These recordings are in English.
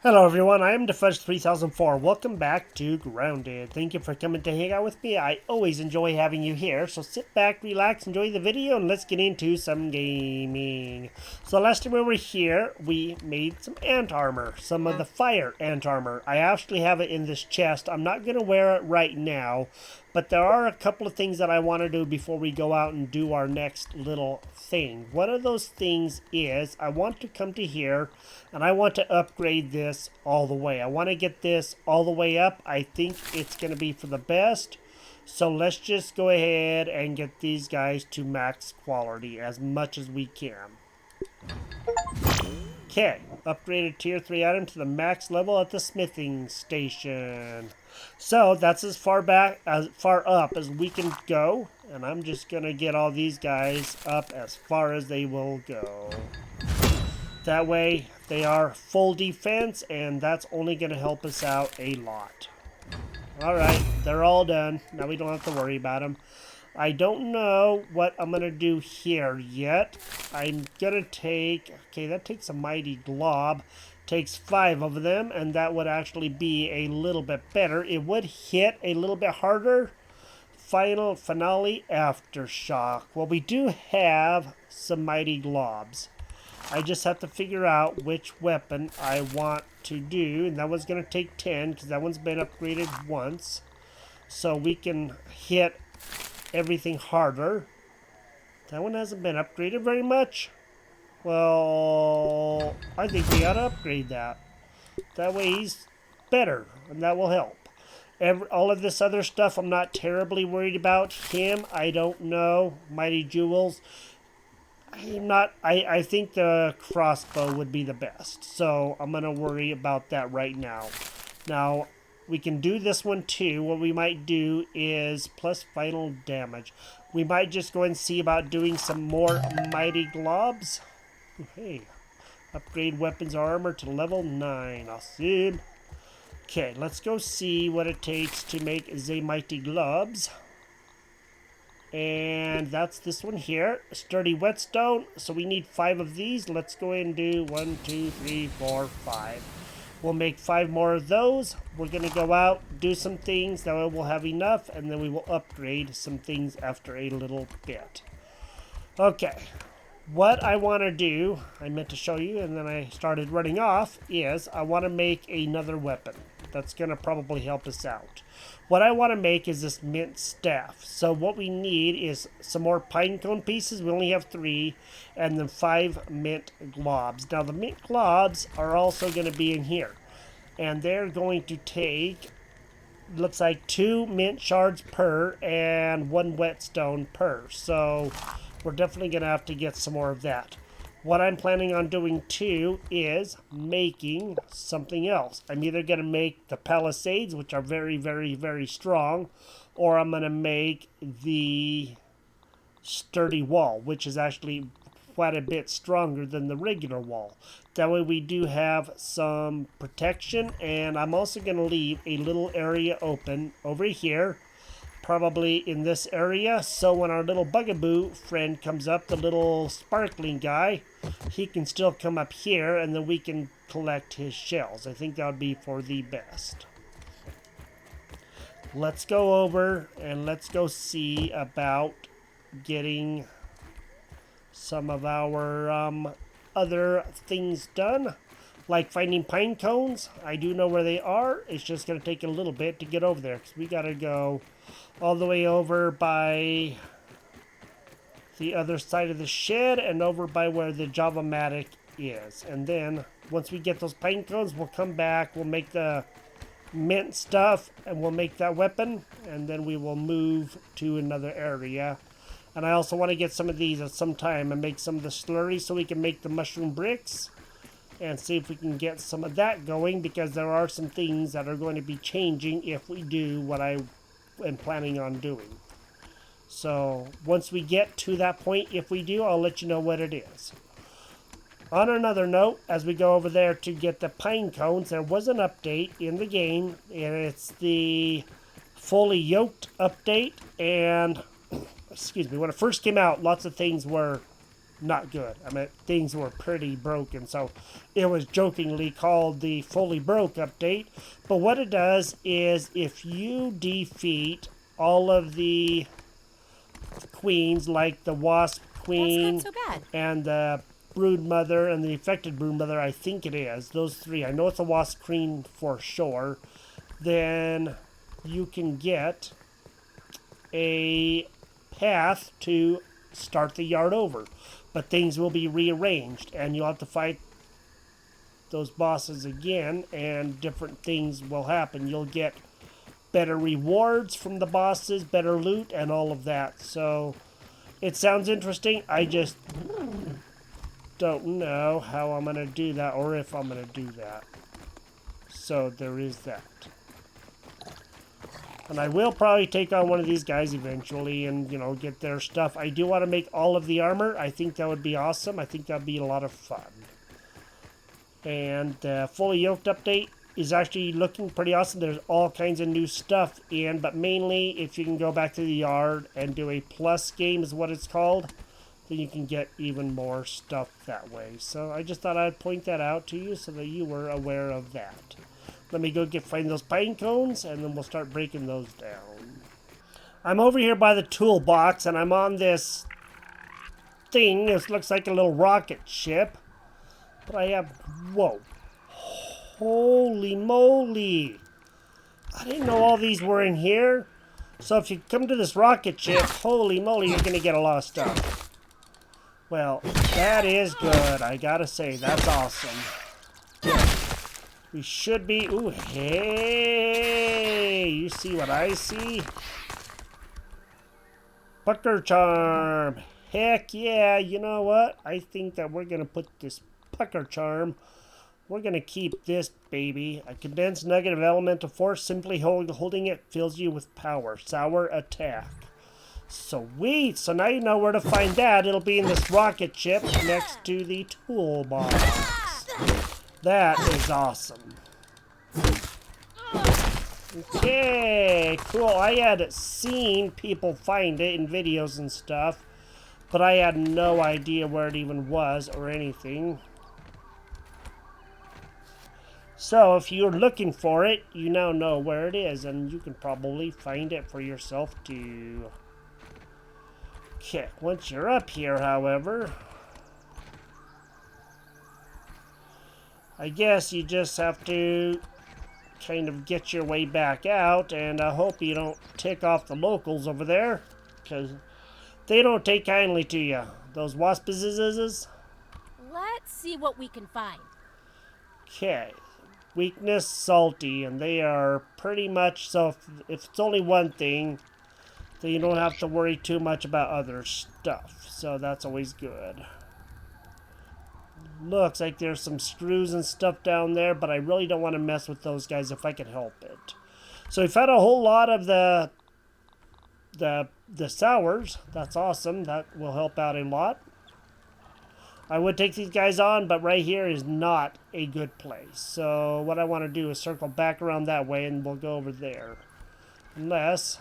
Hello everyone, I am DeFudge3004. Welcome back to Grounded. Thank you for coming to hang out with me. I always enjoy having you here, so sit back, relax, enjoy the video, and let's get into some gaming. So last time we were here, we made some ant armor, some of the fire ant armor. I actually have it in this chest. I'm not going to wear it right now, but there are a couple of things that I want to do before we go out and do our next little thing. One of those things is I want to come to here and I want to upgrade this all the way. I want to get this all the way up. I think it's going to be for the best. So let's just go ahead and get these guys to max quality as much as we can. Okay, upgraded tier 3 item to the max level at the smithing station. So that's as far up as we can go, and I'm just gonna get all these guys up as far as they will go. That way they are full defense, and that's only gonna help us out a lot. Alright, they're all done. Now we don't have to worry about them. I don't know what I'm going to do here yet. I'm going to take... Okay, that takes a mighty glob. Takes 5 of them, and that would actually be a little bit better. It would hit a little bit harder. Finale aftershock. Well, we do have some mighty globs. I just have to figure out which weapon I want to do. And that one's going to take 10, because that one's been upgraded once. So we can hit everything harder. That one hasn't been upgraded very much. Well, I think we ought to upgrade that. That way he's better, and that will help. All of this other stuff, I'm not terribly worried about. Him, I don't know. Mighty Jewels. I think the crossbow would be the best. So I'm going to worry about that right now. Now, we can do this one too. What we might do is plus final damage. We might just go and see about doing some more mighty globs. Hey, upgrade weapons armor to level 9. Awesome. Okay, let's go see what it takes to make the mighty globs. And that's this one here, sturdy whetstone. So we need 5 of these. Let's go ahead and do 1, 2, 3, 4, 5. We'll make 5 more of those. We're going to go out, do some things. That way we'll have enough, and then we will upgrade some things after a little bit. Okay. What I want to do, I meant to show you, and then I started running off, is I want to make another weapon. That's going to probably help us out. What I want to make is this mint staff. So what we need is some more pine cone pieces. We only have 3. And then 5 mint globs. Now the mint globs are also going to be in here. And they're going to take, looks like 2 mint shards per and 1 whetstone per. So we're definitely going to have to get some more of that. What I'm planning on doing too is making something else. I'm either going to make the palisades, which are very, very, very strong, or I'm going to make the sturdy wall, which is actually quite a bit stronger than the regular wall. That way we do have some protection, and I'm also going to leave a little area open over here, probably in this area, so when our little bugaboo friend comes up, the little sparkling guy, he can still come up here, and then we can collect his shells. I think that would be for the best. Let's go over and let's go see about getting some of our other things done, like finding pine cones. I do know where they are. It's just going to take a little bit to get over there, because we got to go all the way over by the other side of the shed and over by where the Java-matic is. And then once we get those pine cones, we'll come back, we'll make the mint stuff, and we'll make that weapon, and then we will move to another area. And I also want to get some of these at some time and make some of the slurry so we can make the mushroom bricks and see if we can get some of that going, because there are some things that are going to be changing if we do what I am planning on doing. So once we get to that point, if we do, I'll let you know what it is. On another note, as we go over there to get the pine cones, there was an update in the game, and it's the fully yoked update. And excuse me, when it first came out, lots of things were not good. I mean, things were pretty broken, so it was jokingly called the fully broke update. But what it does is if you defeat all of the queens, like the wasp queen That's not so bad. and the brood mother and the infected brood mother, I think it is, those three, I know it's a wasp queen for sure, then you can get a path to start the yard over. But things will be rearranged, and you'll have to fight those bosses again, and different things will happen. You'll get better rewards from the bosses, better loot, and all of that. So it sounds interesting. I just don't know how I'm going to do that, or if I'm going to do that. So there is that. And I will probably take on one of these guys eventually and, you know, get their stuff. I do want to make all of the armor. I think that would be awesome. I think that would be a lot of fun. And the fully yoked update is actually looking pretty awesome. There's all kinds of new stuff in, but mainly if you can go back to the yard and do a plus game is what it's called, then you can get even more stuff that way. So I just thought I'd point that out to you so that you were aware of that. Let me go find those pine cones, and then we'll start breaking those down. I'm over here by the toolbox, and I'm on this thing. This looks like a little rocket ship. But I have... Whoa. Holy moly. I didn't know all these were in here. So if you come to this rocket ship, holy moly, you're going to get a lot of stuff. Well, that is good. I gotta say, that's awesome. We should be... Ooh, hey! You see what I see? Pucker charm! Heck yeah! You know what? I think that we're going to put this pucker charm. We're going to keep this baby. A condensed nugget of elemental force. Simply holding it fills you with power. Sour attack. Sweet! So now you know where to find that. It'll be in this rocket ship next to the toolbox. That is awesome. Okay, cool. I had seen people find it in videos and stuff, but I had no idea where it even was or anything. So if you're looking for it, you now know where it is, and you can probably find it for yourself too. Okay, once you're up here, however, I guess you just have to kind of get your way back out, and I hope you don't tick off the locals over there, because they don't take kindly to you. Those waspizes. Let's see what we can find. Okay. Weakness, salty, and they are pretty much, so if it's only one thing, then you don't have to worry too much about other stuff, so that's always good. Looks like there's some screws and stuff down there, but I really don't want to mess with those guys if I can help it. So we found a whole lot of the sours. That's awesome. That will help out a lot. I would take these guys on, but right here is not a good place. So what I want to do is circle back around that way, and we'll go over there. Unless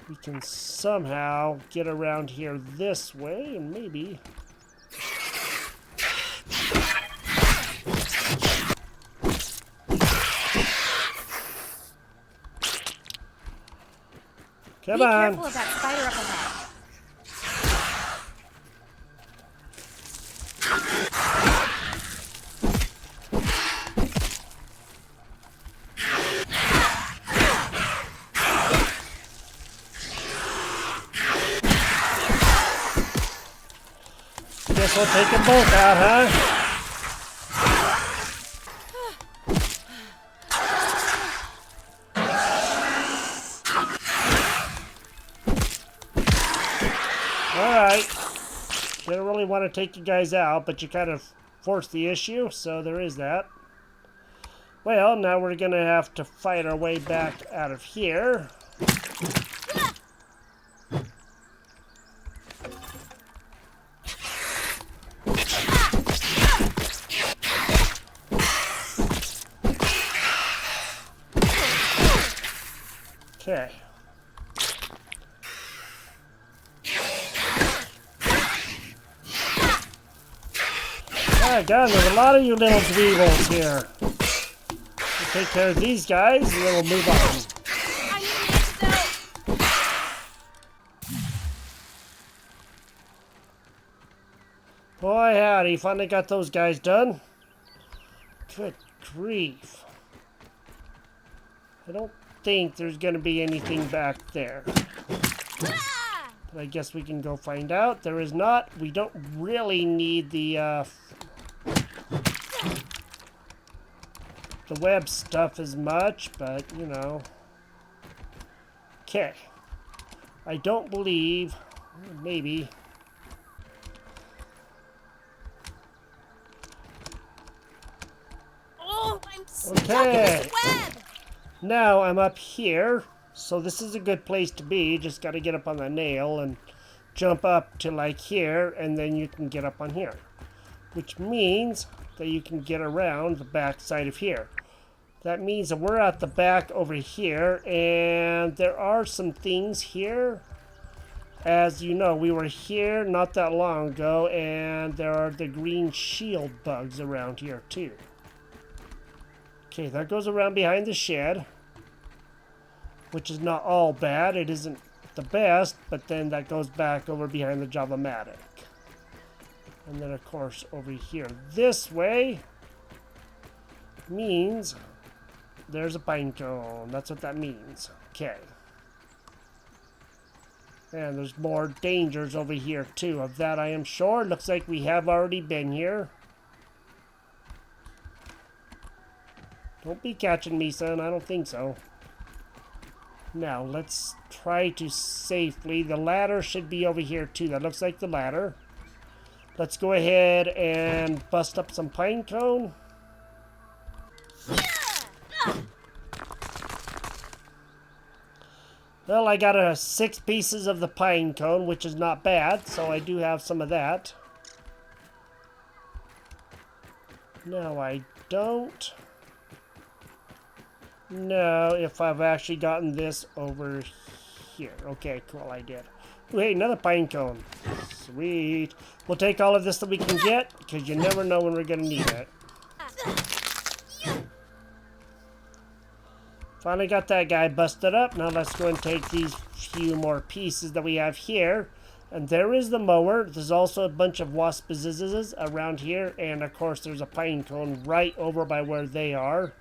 we can somehow get around here this way, and maybe... Come on! Be careful of that spider up ahead. Guess we'll take them both out, huh? Alright. Didn't really want to take you guys out, but you kind of forced the issue, so there is that. Well, now we're going to have to fight our way back out of here. Okay. My God, there's a lot of you little dweebles here. We'll take care of these guys, and then we'll move on. I need an antidote. Boy, howdy, finally got those guys done. Good grief. I don't think there's going to be anything back there. Ah! But I guess we can go find out. There is not. We don't really need the web stuff as much, but, you know. Okay. I don't believe. Maybe. Oh, I'm stuck Okay. in this web. Now I'm up here. So this is a good place to be. Just got to get up on the nail and jump up to like here, and then you can get up on here. Which means that you can get around the back side of here. That means that we're at the back over here, and there are some things here. As you know, we were here not that long ago, and there are the green shield bugs around here too. Okay, that goes around behind the shed, which is not all bad. It isn't the best, but then that goes back over behind the Java-matic. And then, of course, over here this way means there's a pine cone. That's what that means. Okay. And there's more dangers over here, too. Of that, I am sure. Looks like we have already been here. Don't be catching me, son. I don't think so. Now, let's try to safely... The ladder should be over here, too. That looks like the ladder. Let's go ahead and bust up some pine cone. Well, I got 6 pieces of the pine cone, which is not bad, so I do have some of that. No, I don't know if I've actually gotten this over here. Okay, cool, I did. Ooh, hey, another pine cone. Sweet. We'll take all of this that we can get, because you never know when we're going to need it. Finally got that guy busted up. Now let's go and take these few more pieces that we have here. And there is the mower. There's also a bunch of waspizes around here. And of course there's a pine cone right over by where they are,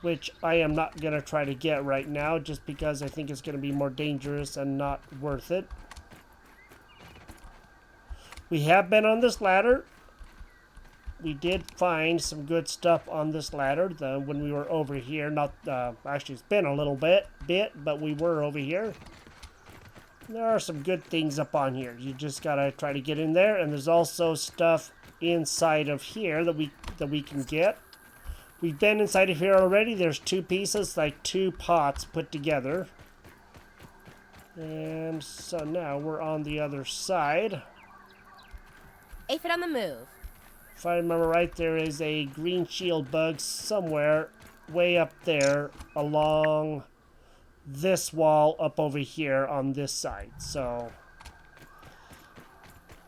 which I am not going to try to get right now just because I think it's going to be more dangerous and not worth it. We have been on this ladder. We did find some good stuff on this ladder when we were over here. Not actually, it's been a little bit, but we were over here. There are some good things up on here. You just gotta try to get in there, and there's also stuff inside of here that we can get. We've been inside of here already. There's 2 pieces, like 2 pots put together. And so now we're on the other side. Aphid on the move. If I remember right, there is a green shield bug somewhere way up there along this wall up over here on this side. So,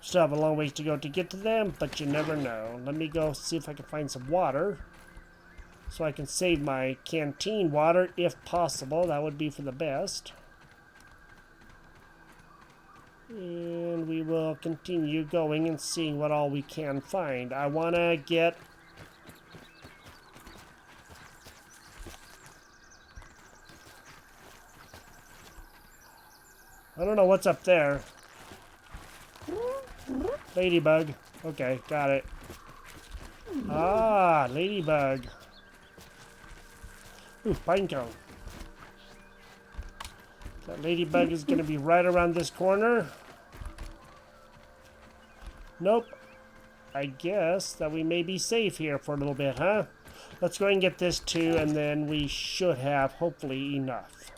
still have a long ways to go to get to them, but you never know. Let me go see if I can find some water so I can save my canteen water if possible. That would be for the best. And we will continue going and seeing what all we can find. I want to get... I don't know what's up there. Ladybug. Okay, got it. Ah, ladybug. Ooh, pine cone. That ladybug is going to be right around this corner. Nope. I guess that we may be safe here for a little bit, huh? Let's go ahead and get this too, and then we should have, hopefully, enough.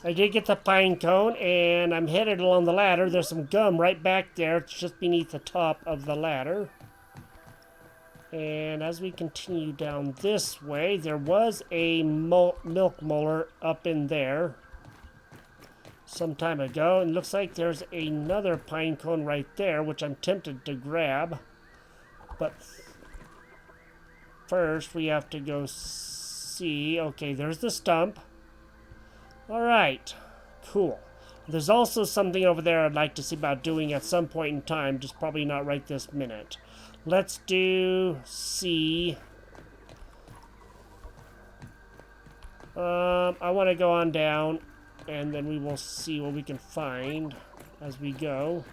I did get the pine cone, and I'm headed along the ladder. There's some gum right back there. It's just beneath the top of the ladder. And as we continue down this way, there was a milk molar up in there some time ago. And looks like there's another pine cone right there, which I'm tempted to grab. But first, we have to go see. Okay, there's the stump. All right, cool. There's also something over there I'd like to see about doing at some point in time, just probably not right this minute. Let's do C. I want to go on down, and then we will see what we can find as we go.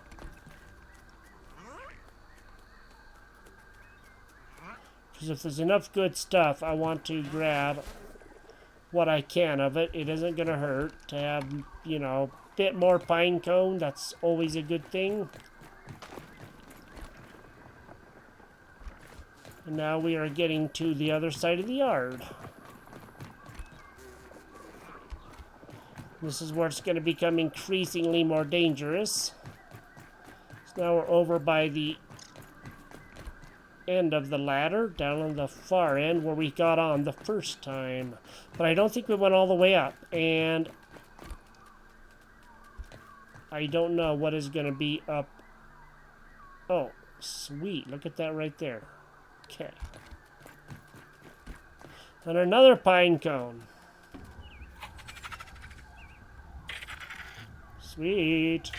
Because if there's enough good stuff, I want to grab what I can of it. It isn't going to hurt to have, you know, a bit more pine cone. That's always a good thing. And now we are getting to the other side of the yard. This is where it's going to become increasingly more dangerous. So now we're over by the end of the ladder, down on the far end where we got on the first time. But I don't think we went all the way up. And I don't know what is going to be up. Oh, sweet. Look at that right there. Okay. And another pine cone. Sweet.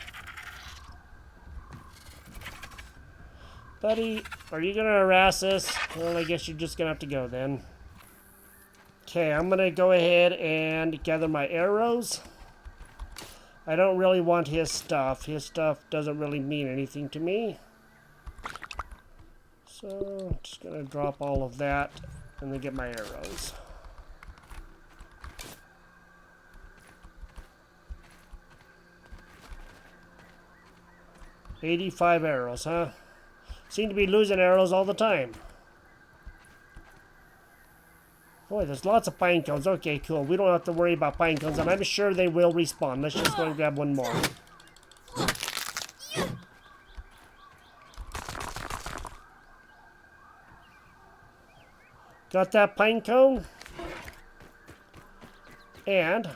Buddy, are you going to harass us? Well, I guess you're just going to have to go then. Okay, I'm going to go ahead and gather my arrows. I don't really want his stuff. His stuff doesn't really mean anything to me. So, I'm just going to drop all of that and then get my arrows. $85 arrows, huh? Seem to be losing arrows all the time. Boy, there's lots of pine cones. Okay, cool. We don't have to worry about pine cones, and I'm sure they will respawn. Let's just go and grab one more. Got that pine cone? And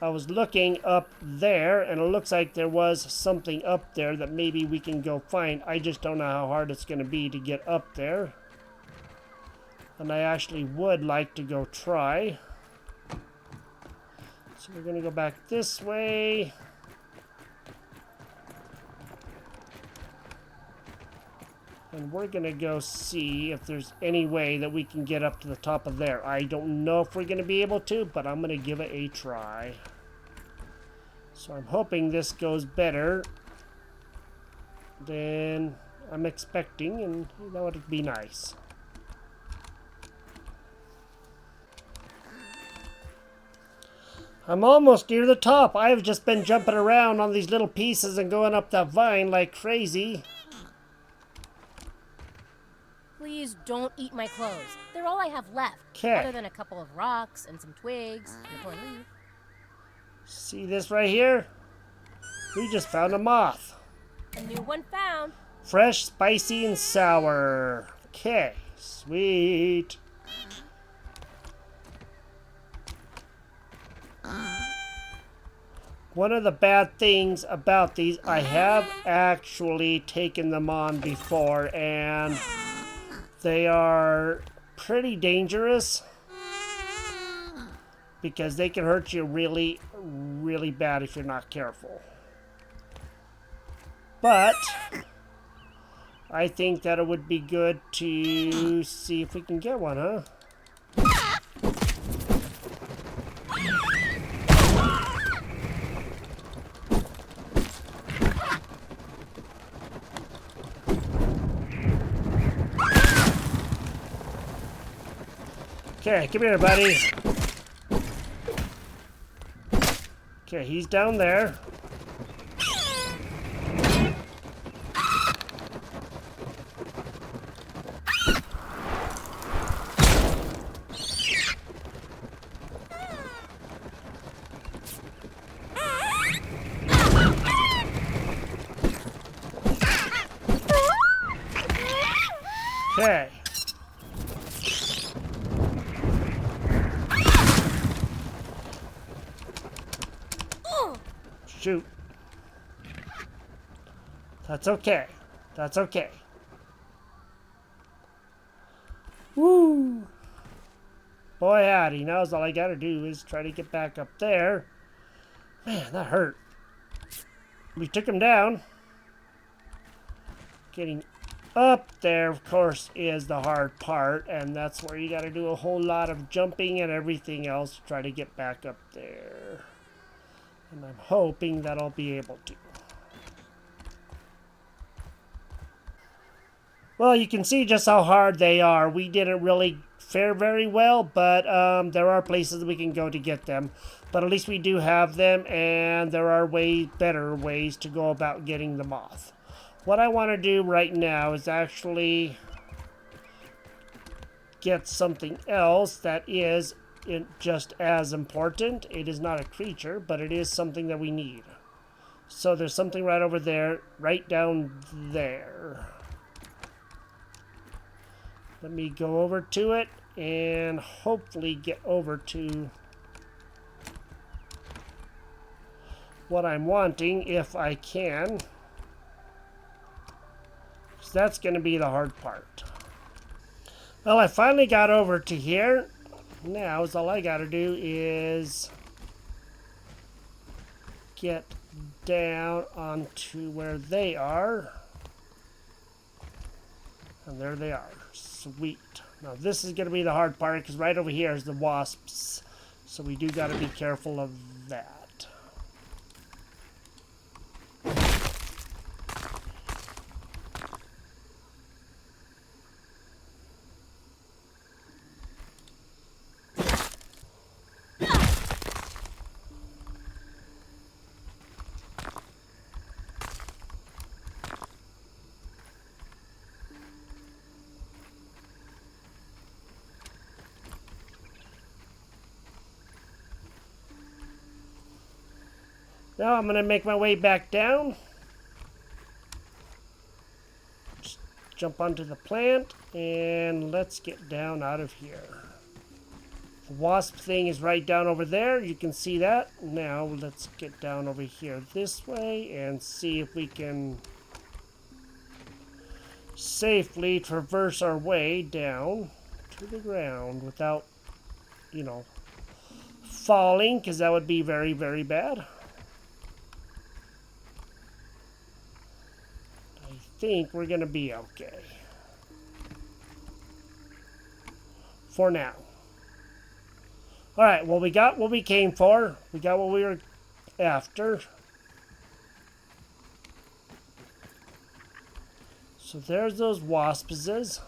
I was looking up there, and it looks like there was something up there that maybe we can go find. I just don't know how hard it's going to be to get up there. And I actually would like to go try. So we're going to go back this way. And we're going to go see if there's any way that we can get up to the top of there. I don't know if we're going to be able to, but I'm going to give it a try. So I'm hoping this goes better than I'm expecting, and that would be nice. I'm almost near the top. I've just been jumping around on these little pieces and going up that vine like crazy. Please don't eat my clothes. They're all I have left. Okay. Other than a couple of rocks and some twigs and a torn leaf. See this right here? We just found a moth. A new one found. Fresh, spicy, and sour. Okay, sweet. One of the bad things about these, I have actually taken them on before, and they are pretty dangerous because they can hurt you really, really bad if you're not careful. But I think that it would be good to see if we can get one, huh? Okay, come here, buddy. Okay, he's down there. Okay. Shoot. That's okay. That's okay. Woo! Boy howdy, now all I gotta do is try to get back up there. Man, that hurt. We took him down. Getting up there, of course, is the hard part, and that's where you gotta do a whole lot of jumping and everything else to try to get back up there. And I'm hoping that I'll be able to. Well, you can see just how hard they are. We didn't really fare very well, but there are places we can go to get them. But at least we do have them, and there are way better ways to go about getting the moth. What I want to do right now is actually get something else that is just as important. It is not a creature, but it is something that we need. So there's something right over there, right down there. Let me go over to it and hopefully get over to what I'm wanting if I can. So that's going to be the hard part. Well, I finally got over to here. Now, all I got to do is get down onto where they are. And there they are. Sweet. Now this is going to be the hard part because right over here is the wasps. So we do got to be careful of that. Now I'm going to make my way back down. Just jump onto the plant and let's get down out of here. The wasp thing is right down over there. You can see that. Now let's get down over here this way and see if we can safely traverse our way down to the ground without, falling, because that would be very, very bad. I think we're going to be okay. For now. Alright, well, we got what we came for. We got what we were after. So there's those waspses.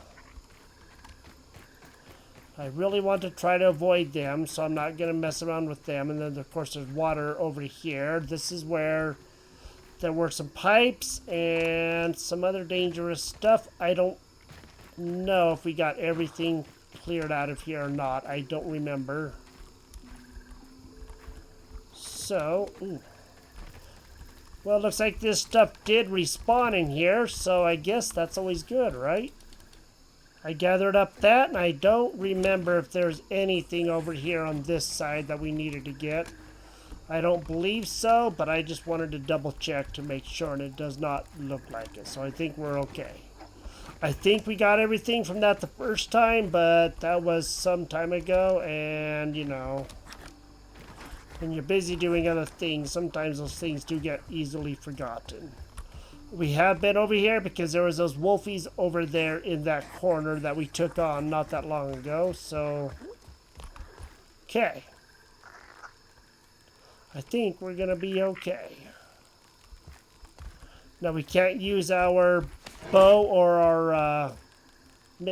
I really want to try to avoid them, so I'm not going to mess around with them. And then, of course, there's water over here. This is where there were some pipes and some other dangerous stuff. I don't know if we got everything cleared out of here or not. I don't remember. So, well, it looks like this stuff did respawn in here, so I guess that's always good, right? I gathered up that, and I don't remember if there's anything over here on this side that we needed to get. I don't believe so, but I just wanted to double check to make sure, and it does not look like it, so I think we're okay. I think we got everything from that the first time, but that was some time ago, and, when you're busy doing other things, sometimes those things do get easily forgotten. We have been over here because there was those wolfies over there in that corner that we took on not that long ago, so... Okay. I think we're going to be okay. Now, we can't use our bow or our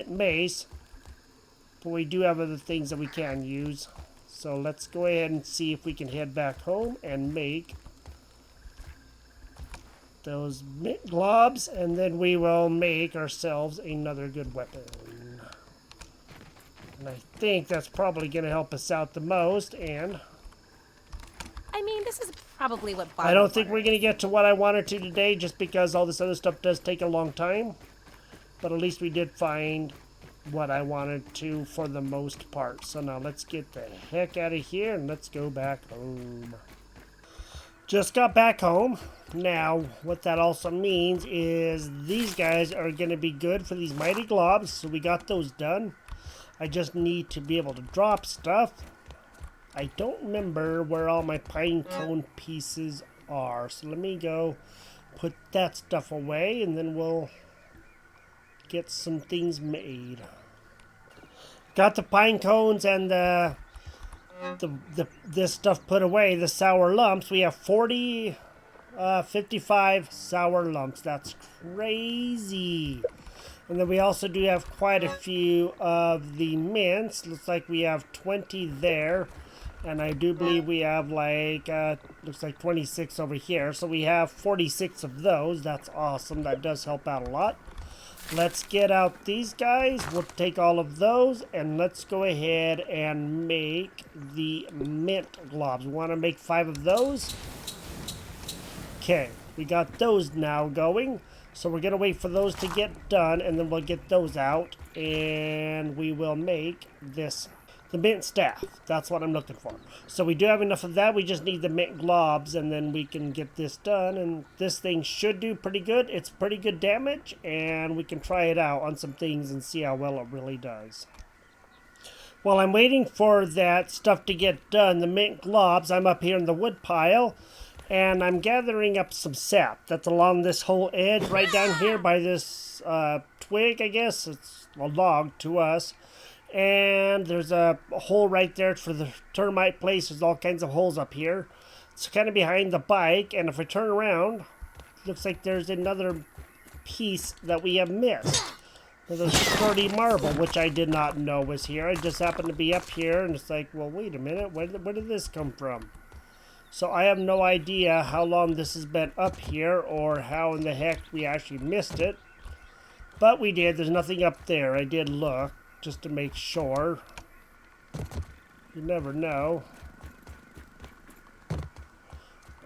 mace, but we do have other things that we can use. So let's go ahead and see if we can head back home and make those mint globs, and then we will make ourselves another good weapon. And I think that's probably going to help us out the most, and... I mean, this is probably what I don't think we're going to get to what I wanted to today, just because all this other stuff does take a long time. But at least we did find what I wanted to for the most part. So now let's get the heck out of here and let's go back home. Just got back home. Now, what that also means is these guys are going to be good for these mighty globs. So we got those done. I just need to be able to drop stuff. I don't remember where all my pine cone pieces are. So let me go put that stuff away and then we'll get some things made. Got the pine cones and this stuff put away, the sour lumps. We have 55 sour lumps. That's crazy. And then we also do have quite a few of the mints. Looks like we have 20 there. And I do believe we have like, looks like 26 over here. So we have 46 of those. That's awesome. That does help out a lot. Let's get out these guys. We'll take all of those and let's go ahead and make the mint globs. We want to make 5 of those. Okay, we got those now going. So we're going to wait for those to get done and then we'll get those out and we will make this, the mint staff. That's what I'm looking for. So we do have enough of that. We just need the mint globs and then we can get this done. And this thing should do pretty good. It's pretty good damage and we can try it out on some things and see how well it really does. While I'm waiting for that stuff to get done, the mint globs, I'm up here in the wood pile and I'm gathering up some sap that's along this whole edge right down here by this twig, I guess. It's a log to us. And there's a hole right there for the termite place. There's all kinds of holes up here. It's kind of behind the bike. And if I turn around, looks like there's another piece that we have missed. There's a sturdy marble, which I did not know was here. I just happened to be up here. And it's like, well, wait a minute. Where did this come from? So I have no idea how long this has been up here or how in the heck we actually missed it. But we did. There's nothing up there. I did look just to make sure. You never know.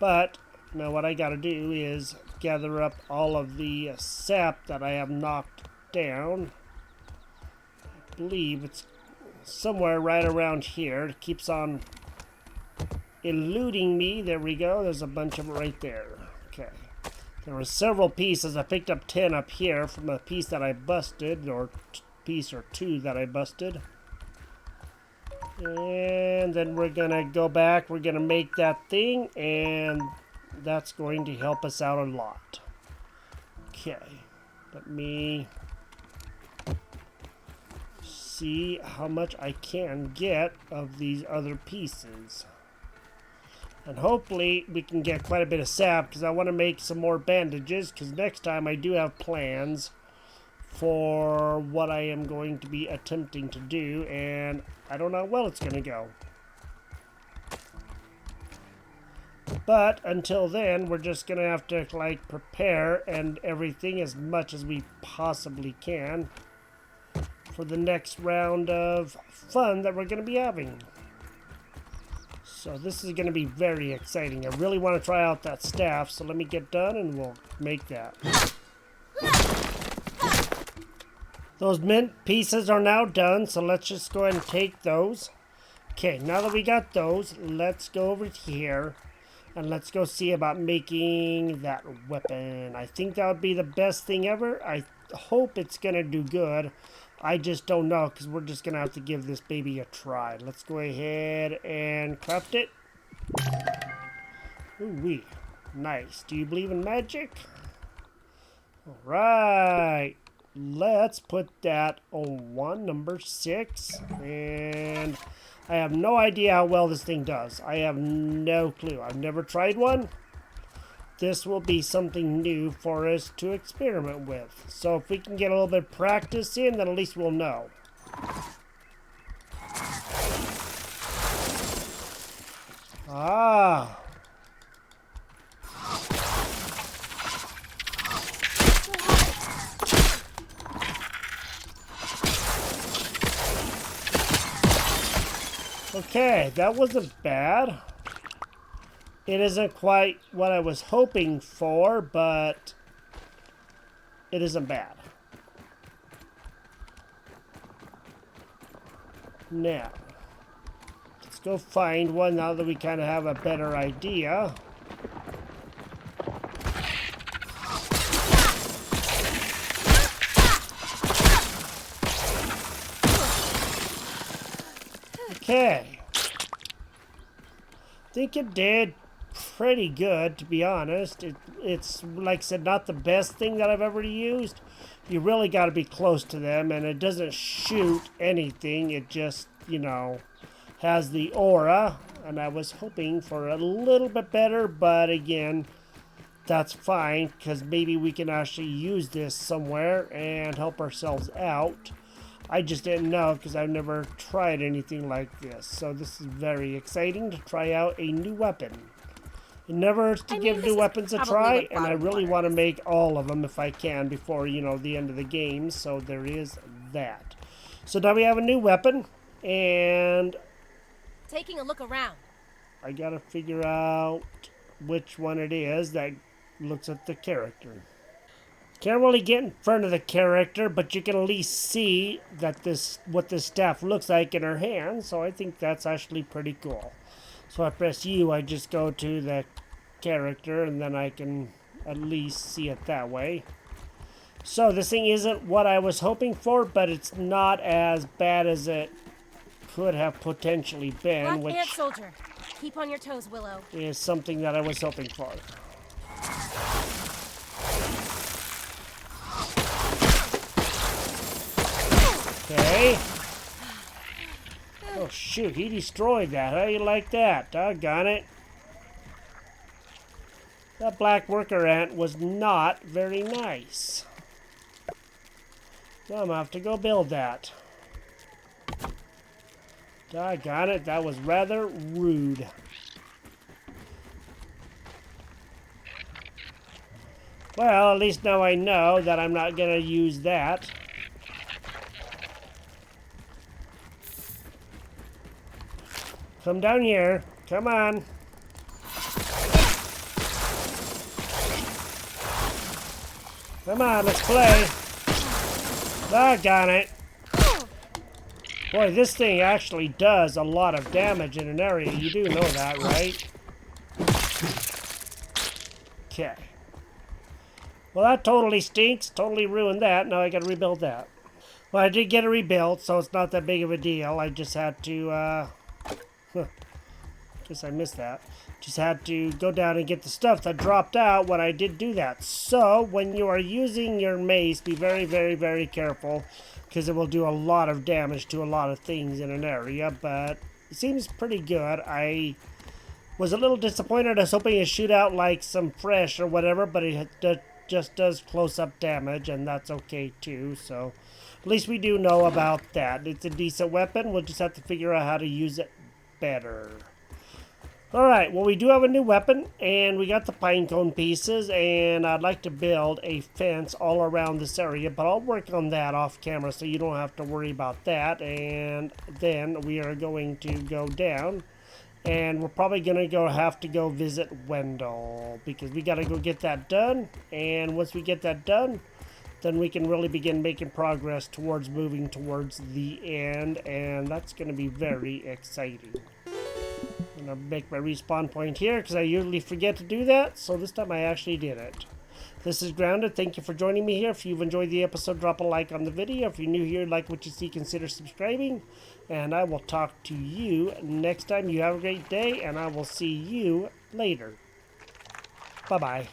But now what I got to do is gather up all of the sap that I have knocked down. I believe it's somewhere right around here. It keeps on eluding me. There we go. There's a bunch of it right there. Okay. There were several pieces. I picked up 10 up here from a piece that I busted, or piece or 2 that I busted. And then we're going to go back. We're going to make that thing, and that's going to help us out a lot. Okay. Let me see how much I can get of these other pieces. And hopefully we can get quite a bit of sap because I want to make some more bandages because next time I do have plans for what I am going to be attempting to do and I don't know how well it's going to go. But until then, we're just going to have to like prepare and everything as much as we possibly can for the next round of fun that we're going to be having. So this is going to be very exciting. I really want to try out that staff, so let me get done and we'll make that. Those mint pieces are now done, so let's just go ahead and take those. Okay, now that we got those, let's go over here and let's go see about making that weapon. I think that would be the best thing ever. I hope it's going to do good. I just don't know because we're just going to have to give this baby a try. Let's go ahead and craft it. Ooh-wee. Nice. Do you believe in magic? All right. Let's put that on one, number 6. And I have no idea how well this thing does. I have no clue. I've never tried one. This will be something new for us to experiment with. So if we can get a little bit of practice in, then at least we'll know. Ah. Okay, that wasn't bad. It isn't quite what I was hoping for, but it isn't bad. Now, let's go find one now that we kind of have a better idea. Okay. I think it did pretty good, to be honest. It's, like I said, not the best thing that I've ever used. You really got to be close to them, and it doesn't shoot anything. It just, you know, has the aura, and I was hoping for a little bit better, but again, that's fine, because maybe we can actually use this somewhere and help ourselves out. I just didn't know because I've never tried anything like this. So this is very exciting to try out a new weapon. It never hurts to give new weapons a try, and I really want to make all of them if I can before, you know, the end of the game. So there is that. So now we have a new weapon, and Taking a look around. I gotta figure out which one it is that looks at the character. Can't really get in front of the character, but you can at least see that what this staff looks like in her hand, so I think that's actually pretty cool. So I press U, I just go to the character, and then I can at least see it that way. So this thing isn't what I was hoping for, but it's not as bad as it could have potentially been, Black ant soldier. Keep on your toes, Willow. is something that I was hoping for. Okay. Oh shoot, he destroyed that. How do you like that? Doggone it. That black worker ant was not very nice. So I'm gonna have to go build that. Doggone it, that was rather rude. Well, at least now I know that I'm not gonna use that. Come down here. Come on. Come on, let's play. Doggone it. Boy, this thing actually does a lot of damage in an area. You do know that, right? Okay. Well, that totally stinks. Totally ruined that. Now I gotta rebuild that. Well, I did get it rebuilt, so it's not that big of a deal. I just had to, guess I missed that. Just had to go down and get the stuff that dropped out when I did do that. So, when you are using your mace, be very, very, very careful, because it will do a lot of damage to a lot of things in an area, but it seems pretty good. I was a little disappointed. I was hoping it shoot out like some fresh or whatever, but it just does close-up damage, and that's okay too, so at least we do know about that. It's a decent weapon. We'll just have to figure out how to use it better. Alright, well, we do have a new weapon, and we got the pine cone pieces, and I'd like to build a fence all around this area, but I'll work on that off camera so you don't have to worry about that. And then we are going to go down, and we're probably going to have to go visit Wendell, because we got to go get that done, and once we get that done, then we can really begin making progress towards moving towards the end, and that's going to be very exciting. I'm going to make my respawn point here because I usually forget to do that, so this time I actually did it. This is Grounded. Thank you for joining me here. If you've enjoyed the episode, drop a like on the video. If you're new here, like what you see, consider subscribing, and I will talk to you next time. You have a great day, and I will see you later. Bye-bye.